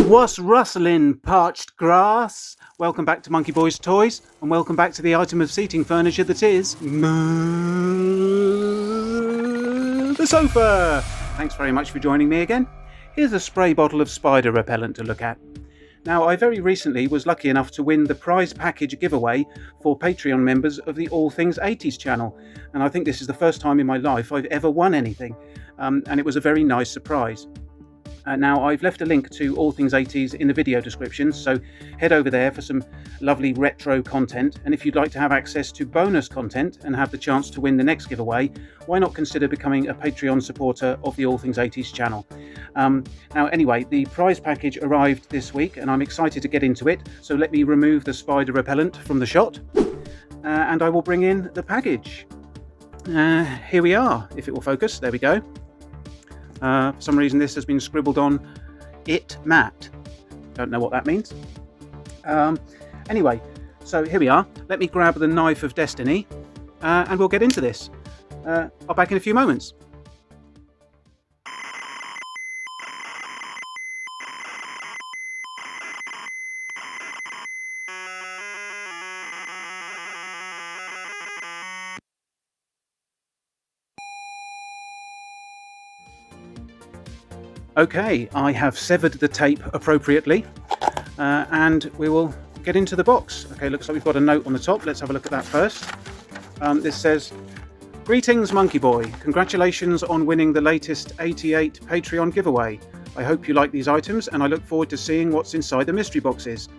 What's rustling, parched grass? Welcome back to Monkey Boy's Toys, and welcome back to the item of seating furniture that is the sofa. Thanks very much for joining me again. Here's a spray bottle of spider repellent to look at. Now, I very recently was lucky enough to win the prize package giveaway for Patreon members of the All Things 80s channel, and I think this is the first time in my life I've ever won anything, and it was a very nice surprise. Now, I've left a link to All Things 80s in the video description, so head over there for some lovely retro content. And if you'd like to have access to bonus content and have the chance to win the next giveaway, why not consider becoming a Patreon supporter of the All Things 80s channel? Now, anyway, the prize package arrived this week, and I'm excited to get into it. So let me remove the spider repellent from the shot, and I will bring in the package. Here we are, if it will focus. There we go. For some reason this has been scribbled on it matte. Don't know what that means. Anyway, so here we are. Let me grab the knife of destiny and we'll get into this. I'll be back in a few moments. Okay, I have severed the tape appropriately, and we will get into the box. Okay, looks like we've got a note on the top. Let's have a look at that first. This says, "Greetings, Monkey Boy. Congratulations on winning the latest 88 Patreon giveaway. I hope you like these items, and I look forward to seeing what's inside the mystery boxes.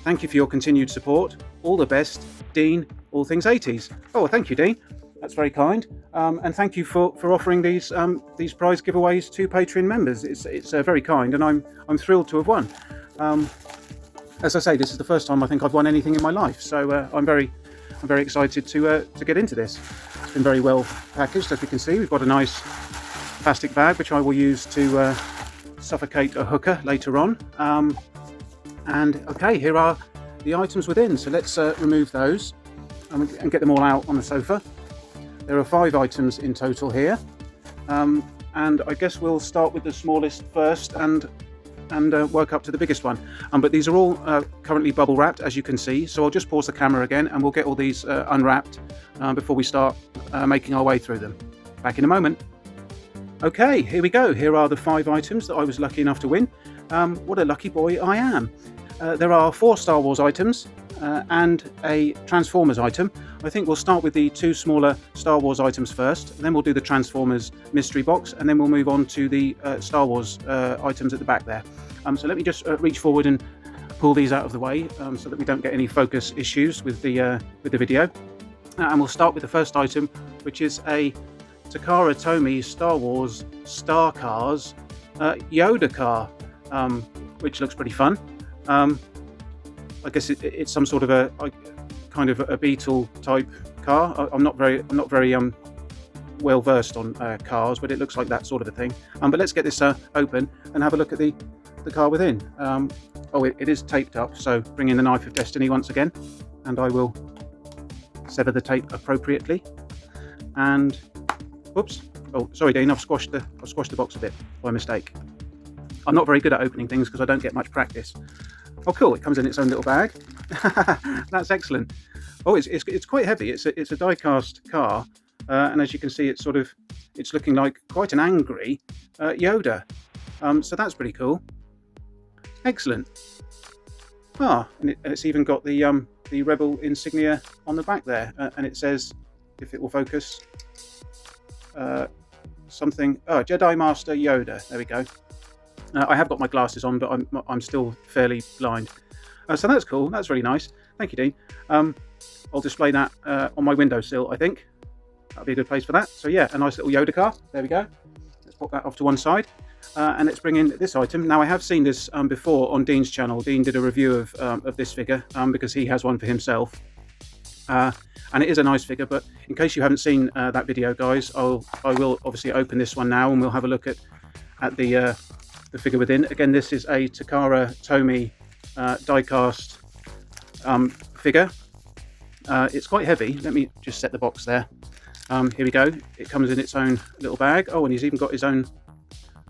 Thank you for your continued support. All the best, Dean, All Things 80s. Oh, well, thank you, Dean. That's very kind, and thank you for offering these prize giveaways to Patreon members. It's very kind, and I'm thrilled to have won. As I say, this is the first time I think I've won anything in my life, so I'm very excited to get into this. It's been very well packaged, as we can see. We've got a nice plastic bag which I will use to suffocate a hooker later on. And okay, here are the items within. So let's remove those and get them all out on the sofa. There are 5 items in total here, and I guess we'll start with the smallest first and work up to the biggest one. But these are all currently bubble wrapped, as you can see, so I'll just pause the camera again and we'll get all these unwrapped before we start making our way through them. Back in a moment. Okay, here we go. Here are the 5 items that I was lucky enough to win. What a lucky boy I am. There are 4 Star Wars items and a Transformers item. I think we'll start with the 2 smaller Star Wars items first, then we'll do the Transformers mystery box, and then we'll move on to the Star Wars items at the back there. So let me just reach forward and pull these out of the way so that we don't get any focus issues with the video. And we'll start with the first item, which is a Takara Tomy Star Wars Star Cars Yoda car, which looks pretty fun. I guess it's some sort of a kind of a Beetle type car. I'm not very well versed on cars, but it looks like that sort of a thing. But let's get this open and have a look at the car within. Oh, it is taped up, so bring in the knife of destiny once again, and I will sever the tape appropriately. And whoops! Oh, sorry, Dean. I've squashed the box a bit by mistake. I'm not very good at opening things because I don't get much practice. Oh, cool! It comes in its own little bag. That's excellent. Oh, it's quite heavy. It's a die-cast car, and as you can see, it's looking like quite an angry Yoda. So that's pretty cool. Excellent. And it's even got the Rebel insignia on the back there, and it says, if it will focus, something. Oh, Jedi Master Yoda. There we go. I have got my glasses on, but I'm still fairly blind. So that's cool. That's really nice. Thank you, Dean. I'll display that on my windowsill, I think. That'll be a good place for that. So yeah, a nice little Yoda car. There we go. Let's pop that off to one side. And let's bring in this item. Now, I have seen this before on Dean's channel. Dean did a review of this figure because he has one for himself. And it is a nice figure, but in case you haven't seen that video, guys, I will obviously open this one now and we'll have a look at the figure within. Again, this is a Takara Tomy die-cast figure. It's quite heavy. Let me just set the box there. Here we go. It comes in its own little bag. Oh, and he's even got his own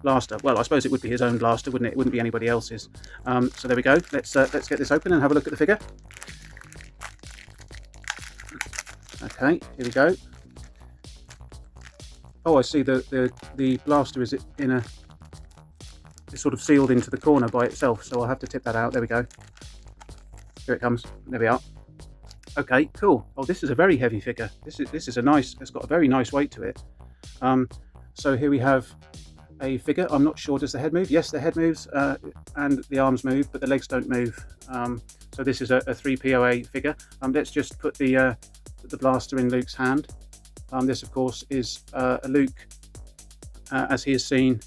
blaster. Well, I suppose it would be his own blaster, wouldn't it? It wouldn't be anybody else's. So there we go. Let's get this open and have a look at the figure. Okay, here we go. Oh, I see the blaster is in a, it's sort of sealed into the corner by itself, so I'll have to tip that out. There we go. Here it comes. There we are. Okay, cool. Oh, this is a very heavy figure. This is a nice. It's got a very nice weight to it. So here we have a figure. I'm not sure. Does the head move? Yes, the head moves and the arms move, but the legs don't move. So this is a 3POA figure. Let's just put the blaster in Luke's hand. This, of course, is Luke as he is seen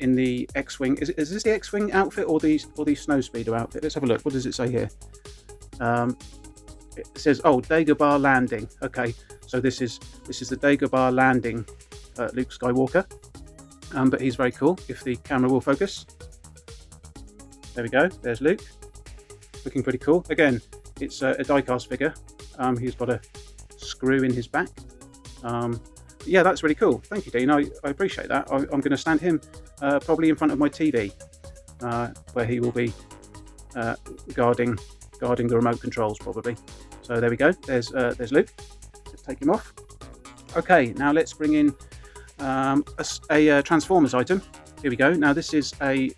in the X-wing. Is this the X-wing outfit or the snowspeeder outfit? Let's have a look. What does it say here? It says, oh, Dagobah landing. Okay, so this is the Dagobah landing Luke Skywalker. But he's very cool. If the camera will focus. There we go. There's Luke. Looking pretty cool. Again, it's a die-cast figure. He's got a screw in his back. Yeah, that's really cool. Thank you, Dean. I appreciate that. I'm going to stand him probably in front of my TV, where he will be guarding the remote controls probably. So there we go. There's Luke. Let's take him off. Okay, now let's bring in a Transformers item. Here we go. Now this is a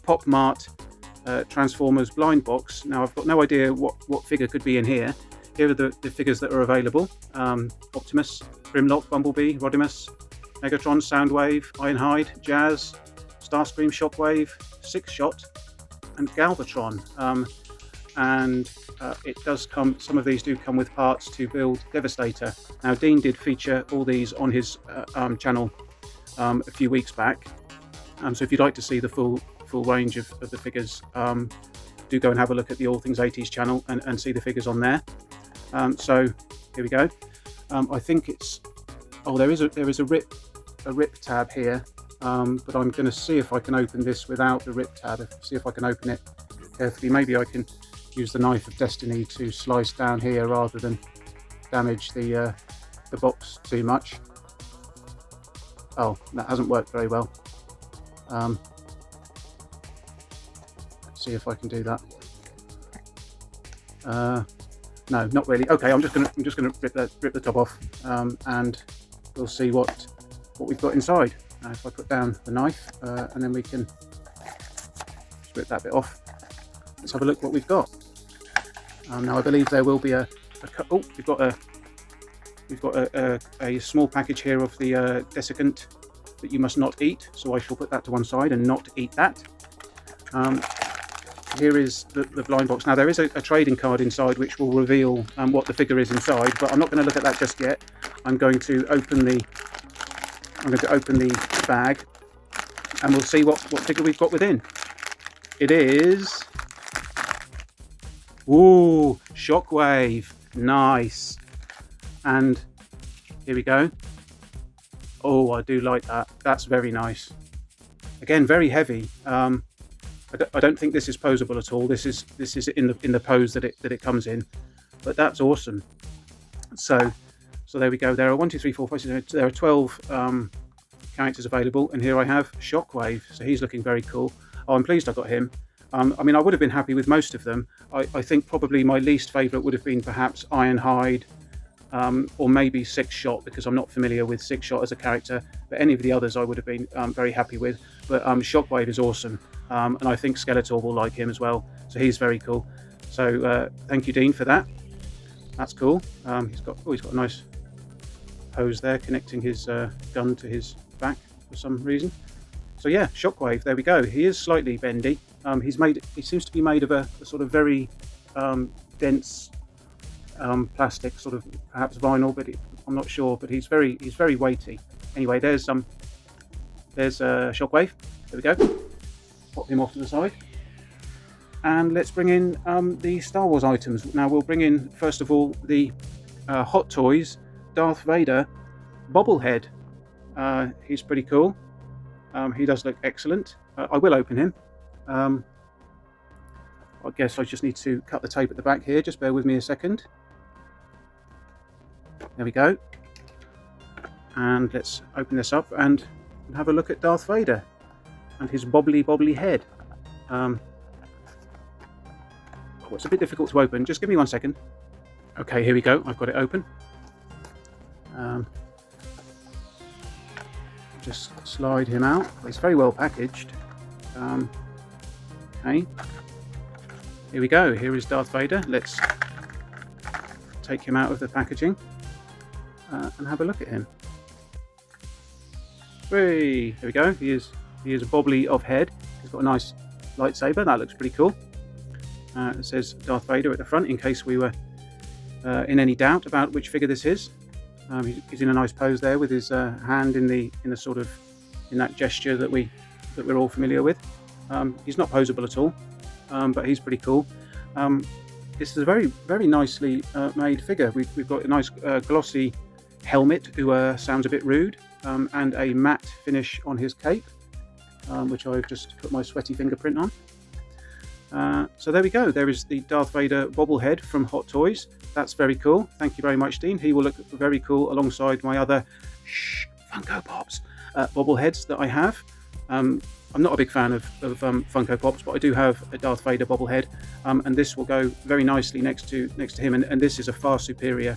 Pop Mart Transformers blind box. Now I've got no idea what figure could be in here. Here are the figures that are available. Optimus, Grimlock, Bumblebee, Rodimus, Megatron, Soundwave, Ironhide, Jazz, Starscream, Shockwave, Six Shot, and Galvatron. And it does come. Some of these do come with parts to build Devastator. Now Dean did feature all these on his channel a few weeks back. So if you'd like to see the full range of the figures, do go and have a look at the All Things 80s channel and see the figures on there. So here we go. I think it's, oh, there is a rip tab here, but I'm going to see if I can open this without the rip tab. See if I can open it carefully. Maybe I can use the knife of destiny to slice down here rather than damage the box too much. Oh, that hasn't worked very well. Let's see if I can do that. No, not really. Okay, I'm just gonna rip the top off, and we'll see what we've got inside. Now, if I put down the knife, and then we can just rip that bit off. Let's have a look what we've got. Now I believe there will be oh, we've got a small package here of the desiccant that you must not eat. So I shall put that to one side and not eat that. Here is the blind box. Now there is a trading card inside which will reveal what the figure is inside, but I'm not going to look at that just yet. I'm going to open the bag, and we'll see what figure we've got within. It is, ooh, Shockwave, nice. And here we go. Oh, I do like that. That's very nice. Again, very heavy. I don't think this is posable at all. This is in the pose that it comes in, but that's awesome. So there we go. There are 1, 2, 3, 4, 5, 6, there are 12 characters available, and here I have Shockwave. So he's looking very cool. Oh, I'm pleased I got him. I mean, I would have been happy with most of them. I think probably my least favourite would have been perhaps Ironhide, or maybe Six Shot, because I'm not familiar with Six Shot as a character. But any of the others I would have been very happy with. But Shockwave is awesome. And I think Skeletor will like him as well. So he's very cool. So thank you, Dean, for that. That's cool. He's got a nice hose there connecting his gun to his back for some reason. So yeah, Shockwave, there we go. He is slightly bendy. He seems to be made of a sort of very dense plastic, sort of perhaps vinyl, but I'm not sure. But he's very weighty. Anyway, there's Shockwave. There we go. Pop him off to the side, and let's bring in the Star Wars items. Now we'll bring in first of all the Hot Toys Darth Vader bobblehead. He's pretty cool. He does look excellent. I will open him. I guess I just need to cut the tape at the back here. Just bear with me a second. There we go. And let's open this up, and and have a look at Darth Vader and his bobbly head. Oh, it's a bit difficult to open. Just give me 1 second. Okay, here we go. I've got it open. Just slide him out. It's very well packaged. Okay. Here we go. Here is Darth Vader. Let's take him out of the packaging and have a look at him. Hey, there we go. He is a bobbly of head. He's got a nice lightsaber. That looks pretty cool. It says Darth Vader at the front in case we were in any doubt about which figure this is. He's in a nice pose there with his hand in that gesture that we're all familiar with. He's not posable at all, but he's pretty cool. This is a very nicely made figure. We've got a nice glossy helmet, who sounds a bit rude, and a matte finish on his cape, which I've just put my sweaty fingerprint on. So there we go. There is the Darth Vader bobblehead from Hot Toys. That's very cool. Thank you very much, Dean. He will look very cool alongside my other Funko Pops bobbleheads that I have. I'm not a big fan of Funko Pops, but I do have a Darth Vader bobblehead, and this will go very nicely next to him. And this is a far superior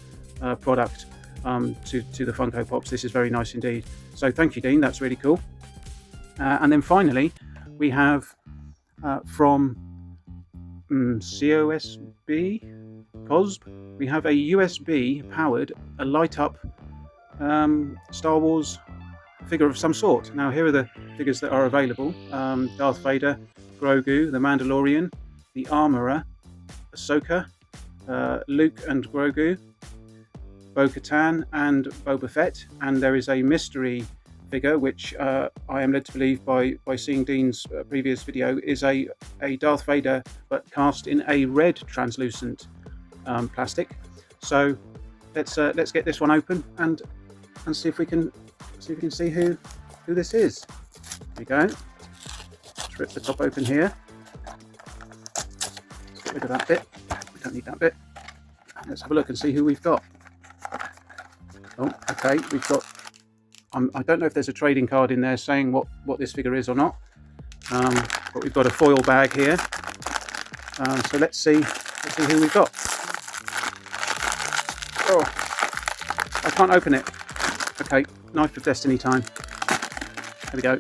product to the Funko Pops. This is very nice indeed. So thank you, Dean. That's really cool. And then finally, we have from COSB, we have a USB powered, a light up Star Wars figure of some sort. Now here are the figures that are available. Darth Vader, Grogu, the Mandalorian, the Armorer, Ahsoka, Luke and Grogu, Bo-Katan and Boba Fett, and there is a mystery figure which I am led to believe by seeing Dean's previous video is a Darth Vader, but cast in a red translucent plastic. So let's get this one open and see if we can see who this is. Here we go. Let's rip the top open here. Let's get rid of that bit. We don't need that bit. Let's have a look and see who we've got. Oh, okay, we've got. I don't know if there's a trading card in there saying what this figure is or not, but we've got a foil bag here. So let's see who we've got. Oh, I can't open it. Okay, knife of destiny time. There we go.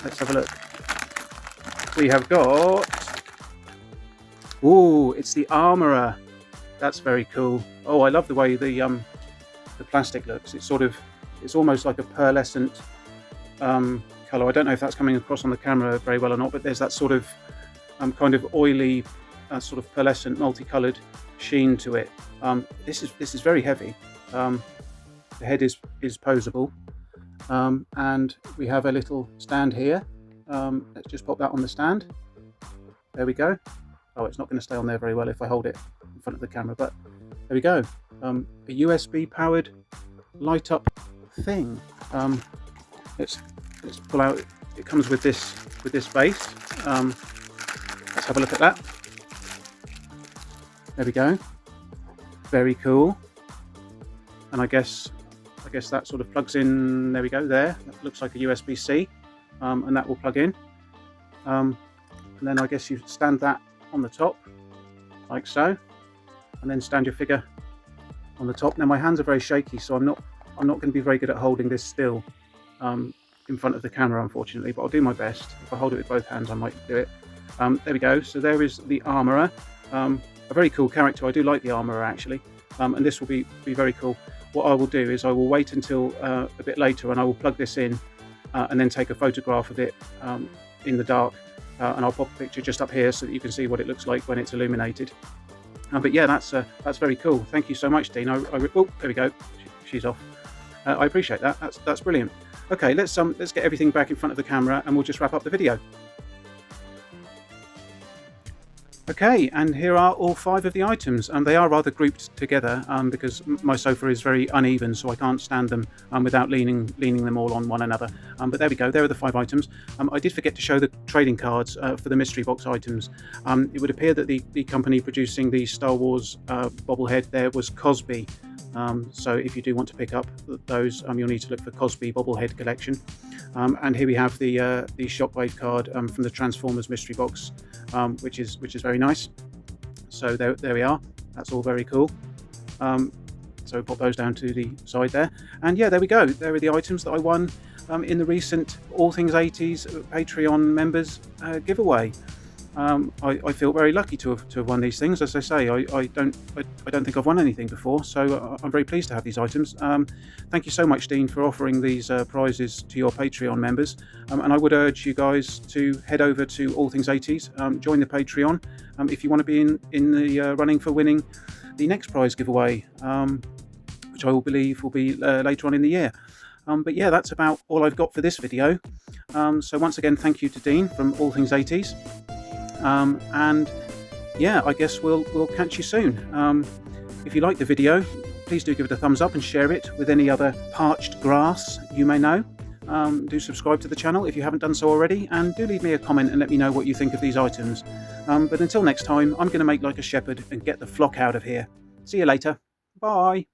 Let's have a look. We have got. Ooh, it's the Armorer. That's very cool. Oh, I love the way the plastic looks. It's almost like a pearlescent colour. I don't know if that's coming across on the camera very well or not, but there's that sort of kind of oily, sort of pearlescent, multicoloured sheen to it. This is very heavy. The head is posable, and we have a little stand here. Let's just pop that on the stand. There we go. Oh, it's not going to stay on there very well if I hold it in front of the camera, but there we go. A USB powered light up thing. Let's pull out. It comes with this base. Let's have a look at that. There we go. Very cool. And I guess that sort of plugs in. There we go. There. That looks like a USB-C, and that will plug in. And then I guess you stand that on the top, like so, and then stand your figure on the top. Now my hands are very shaky, so I'm not going to be very good at holding this still in front of the camera, unfortunately, but I'll do my best. If I hold it with both hands, I might do it. There we go. So there is the Armorer, a very cool character. I do like the Armorer actually, and this will be very cool. What I will do is I will wait until a bit later, and I will plug this in and then take a photograph of it in the dark, and I'll pop a picture just up here so that you can see what it looks like when it's illuminated. But yeah, that's very cool. Thank you so much, Dean. Oh, there we go. She's off. I appreciate that. That's brilliant. Okay, let's get everything back in front of the camera, and we'll just wrap up the video. Okay, and here are all 5 of the items, and they are rather grouped together because my sofa is very uneven, so I can't stand them without leaning them all on one another. But there we go. There are the 5 items. I did forget to show the trading cards for the mystery box items. It would appear that the company producing the Star Wars bobblehead there was COSB, So if you do want to pick up those, you'll need to look for COSB bobblehead collection. And here we have the Shockwave card from the Transformers mystery box, which is very nice. So there we are. That's all very cool. So pop those down to the side there, and yeah, there we go. There are the items that I won in the recent All Things 80s Patreon members giveaway. I feel very lucky to have won these things. As I say, I don't think I've won anything before, so I'm very pleased to have these items. Thank you so much, Dean, for offering these prizes to your Patreon members. And I would urge you guys to head over to All Things 80s, join the Patreon if you want to be in the running for winning the next prize giveaway, which I will believe will be later on in the year. But yeah, that's about all I've got for this video. So once again, thank you to Dean from All Things 80s. And yeah, I guess we'll catch you soon. If you like the video, please do give it a thumbs up and share it with any other parched grass you may know. Do subscribe to the channel if you haven't done so already, and do leave me a comment and let me know what you think of these items. But until next time, I'm going to make like a shepherd and get the flock out of here. See you later. Bye.